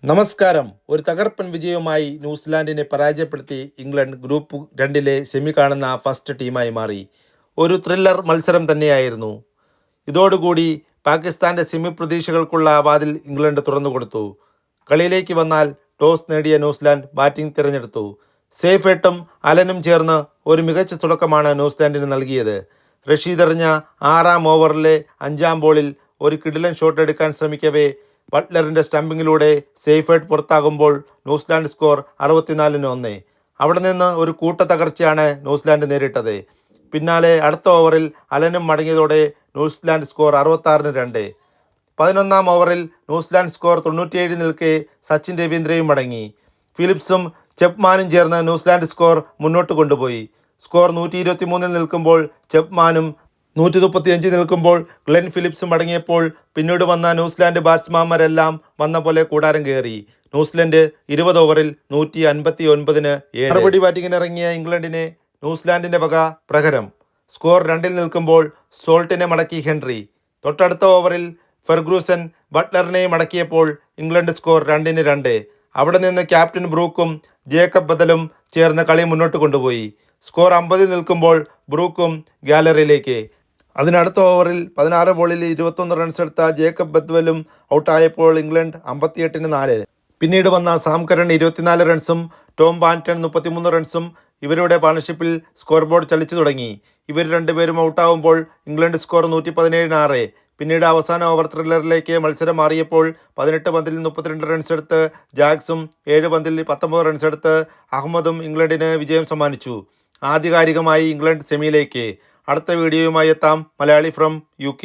നമസ്കാരം. ഒരു തകർപ്പൻ വിജയവുമായി ന്യൂസിലാൻഡിനെ പരാജയപ്പെടുത്തി ഇംഗ്ലണ്ട് ഗ്രൂപ്പ് 2 സെമി കാണുന്ന ഫസ്റ്റ് ടീമായി മാറി. ഒരു ത്രില്ലർ മത്സരം തന്നെയായിരുന്നു. ഇതോടുകൂടി പാകിസ്ഥാന്റെ സെമി പ്രതീക്ഷകൾക്കുള്ള വാതിൽ ഇംഗ്ലണ്ട് തുറന്നുകൊടുത്തു. കളിയിലേക്ക് വന്നാൽ ടോസ് നേടിയ ന്യൂസിലാൻഡ് ബാറ്റിംഗ് തിരഞ്ഞെടുത്തു. സേഫേട്ടും അലനും ചേർന്ന് ഒരു മികച്ച തുടക്കമാണ് ന്യൂസിലാൻഡിന് നൽകിയത്. റഷീദ് എറിഞ്ഞ 6-ാം ഓവറിലെ 5-ാം ബോളിൽ ഒരു കിടിലൻ ഷോട്ട് എടുക്കാൻ ശ്രമിക്കവേ ബട്ട്ലറിൻ്റെ സ്റ്റംപിങ്ങിലൂടെ സേഫേർട്ട് പുറത്താകുമ്പോൾ ന്യൂസിലാൻഡ് സ്കോർ 64-1. അവിടെ നിന്ന് ഒരു കൂട്ട തകർച്ചയാണ് ന്യൂസിലാൻഡ് നേരിട്ടത്. പിന്നാലെ അടുത്ത ഓവറിൽ അലനും മടങ്ങിയതോടെ ന്യൂസിലാൻഡ് സ്കോർ 66-2. 11-ാം ഓവറിൽ ന്യൂസിലാൻഡ് സ്കോർ 97 നിൽക്കെ സച്ചിൻ രവീന്ദ്രയും മടങ്ങി. ഫിലിപ്സും ചെപ്മാനും ചേർന്ന് ന്യൂസിലാൻഡ് സ്കോർ മുന്നോട്ട് കൊണ്ടുപോയി. സ്കോർ 123 നിൽക്കുമ്പോൾ ചെപ്മാനും 135 നിൽക്കുമ്പോൾ ഗ്ലെൻ ഫിലിപ്സും മടങ്ങിയപ്പോൾ പിന്നീട് വന്ന ന്യൂസിലാൻഡ് ബാറ്റ്സ്മാൻമാരെല്ലാം വന്ന പോലെ കൂടാരം കയറി. ന്യൂസിലൻഡ് 20 ഓവറിൽ 159-7 മറുപടി ബാറ്റിങ്ങിനിറങ്ങിയ ഇംഗ്ലണ്ടിനെ ന്യൂസിലാൻഡിൻ്റെ വക പ്രഹരം. സ്കോർ 2 നിൽക്കുമ്പോൾ സോൾട്ടിനെ മടക്കി ഹെൻറി. തൊട്ടടുത്ത ഓവറിൽ ഫെർഗൂസൻ ബട്ട്ലറിനെ മടക്കിയപ്പോൾ ഇംഗ്ലണ്ട് സ്കോർ 2-2. അവിടെ നിന്ന് ക്യാപ്റ്റൻ ബ്രൂക്കും ജേക്കബ് ബദലും ചേർന്ന് കളി മുന്നോട്ട് കൊണ്ടുപോയി. സ്കോർ 50 നിൽക്കുമ്പോൾ ബ്രൂക്കും ഗാലറിയിലേക്ക്. അതിനടുത്ത ഓവറിൽ 16 ബോളിൽ 21 റൺസ് എടുത്ത ജേക്കബ് ബദ്വലും ഔട്ടായപ്പോൾ ഇംഗ്ലണ്ട് 58-4. പിന്നീട് വന്ന സാം കരൺ 24 റൺസും ടോം ബാൻറ്റൺ 33 റൺസും ഇവരുടെ പാർട്ണർഷിപ്പിൽ സ്കോർ ബോർഡ് ചലിച്ചു തുടങ്ങി. ഇവർ രണ്ടുപേരും ഔട്ടാവുമ്പോൾ ഇംഗ്ലണ്ട് സ്കോർ 117-6. പിന്നീട് അവസാന ഓവർ ത്രില്ലറിലേക്ക് മത്സരം മാറിയപ്പോൾ 18 പന്തിൽ 32 റൺസ് എടുത്ത് ജാക്സും 7 പന്തിൽ 19 റൺസ് എടുത്ത് അഹമ്മദും ഇംഗ്ലണ്ടിന് വിജയം സമ്മാനിച്ചു. ആധികാരികമായി ഇംഗ്ലണ്ട് സെമിയിലേക്ക്. അടുത്ത വീഡിയോയുമായി എത്താം. Malayali from UK.